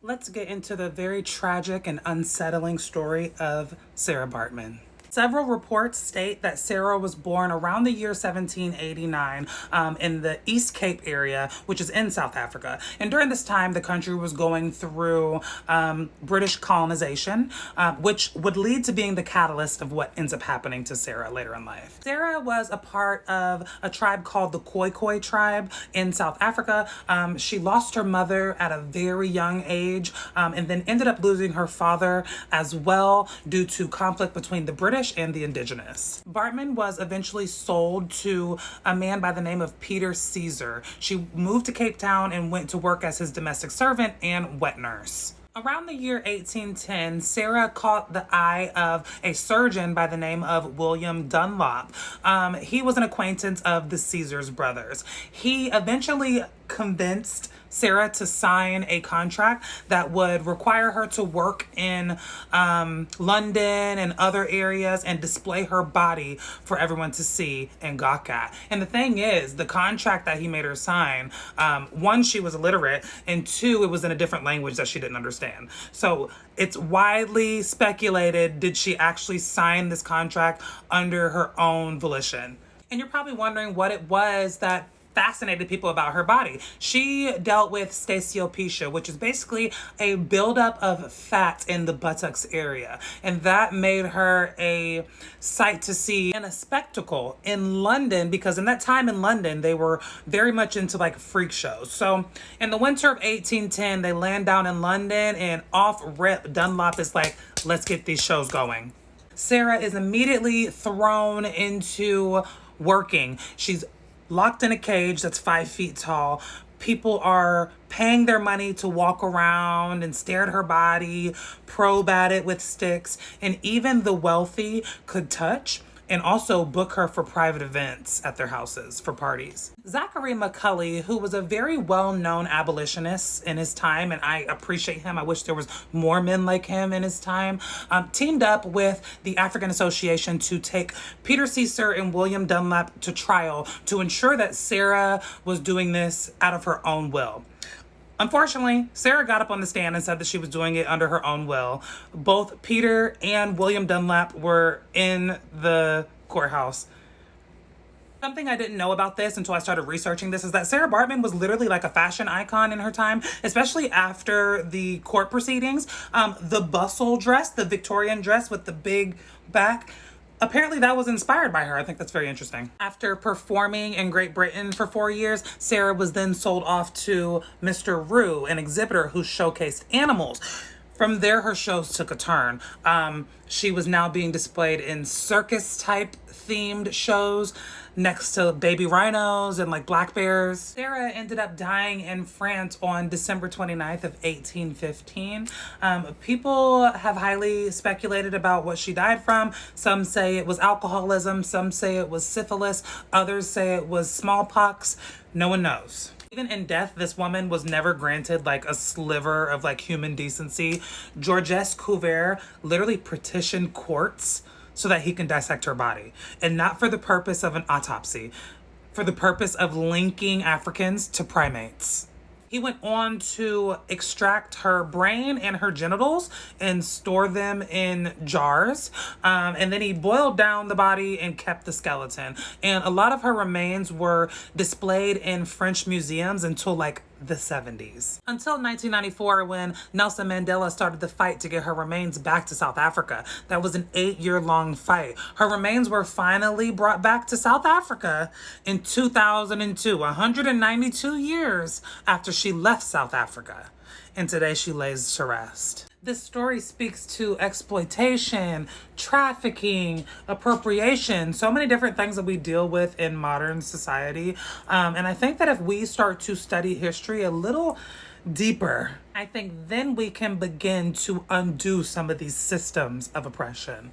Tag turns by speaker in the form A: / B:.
A: Let's get into the very tragic and unsettling story of Sarah Bartmaan. Several reports state that Sarah was born around the year 1789 in the East Cape area, which is in South Africa. And during this time, the country was going through British colonization, which would lead to being the catalyst of what ends up happening to Sarah later in life. Sarah was a part of a tribe called the Khoi tribe in South Africa. She lost her mother at a very young age and then ended up losing her father as well due to conflict between the British and the indigenous. Bartmaan was eventually sold to a man by the name of Peter Caesar. She moved to Cape Town and went to work as his domestic servant and wet nurse. Around the year 1810, Sarah caught the eye of a surgeon by the name of William Dunlop. He was an acquaintance of the Caesars brothers. He eventually convinced Sarah to sign a contract that would require her to work in London and other areas and display her body for everyone to see and gawk at. And the thing is, the contract that he made her sign, one, she was illiterate, and two, it was in a different language that she didn't understand. So it's widely speculated, did she actually sign this contract under her own volition? And you're probably wondering what it was that fascinated people about her body. She dealt with stasiopisia, which is basically a buildup of fat in the buttocks area. And that made her a sight to see and a spectacle in London, because in that time in London, they were very much into like freak shows. So in the winter of 1810, they land down in London and off rip, Dunlop is like, let's get these shows going. Sarah is immediately thrown into working. She's locked in a cage that's 5 feet tall. People are paying their money to walk around and stare at her body, probe at it with sticks, and even the wealthy could touch and also book her for private events at their houses for parties. Zachary McCulley, who was a very well-known abolitionist in his time, and I appreciate him, I wish there was more men like him in his time, teamed up with the African Association to take Peter Caesar and William Dunlop to trial to ensure that Sarah was doing this out of her own will. Unfortunately, Sarah got up on the stand and said that she was doing it under her own will. Both Peter and William Dunlop were in the courthouse. Something I didn't know about this until I started researching this is that Sarah Bartmaan was literally like a fashion icon in her time, especially after the court proceedings. The bustle dress, the Victorian dress with the big back, apparently that was inspired by her. I think that's very interesting. After performing in Great Britain for 4 years, Sarah was then sold off to Mr. Rue, an exhibitor who showcased animals. From there, her shows took a turn. She was now being displayed in circus type themed shows next to baby rhinos and like black bears. Sarah ended up dying in France on December 29th of 1815. People have highly speculated about what she died from. Some say it was alcoholism, some say it was syphilis, others say it was smallpox. No one knows. Even in death, this woman was never granted like a sliver of like human decency. Georges Cuvier literally petitioned courts so that he can dissect her body, and not for the purpose of an autopsy, for the purpose of linking Africans to primates. He went on to extract her brain and her genitals and store them in jars. And then he boiled down the body and kept the skeleton. And a lot of her remains were displayed in French museums until like the 70s. Until 1994, when Nelson Mandela started the fight to get her remains back to South Africa. That was an 8-year-long fight. Her remains were finally brought back to South Africa in 2002, 192 years after she left South Africa. And today she lays to rest. This story speaks to exploitation, trafficking, appropriation, so many different things that we deal with in modern society. And I think that if we start to study history a little deeper, I think then we can begin to undo some of these systems of oppression.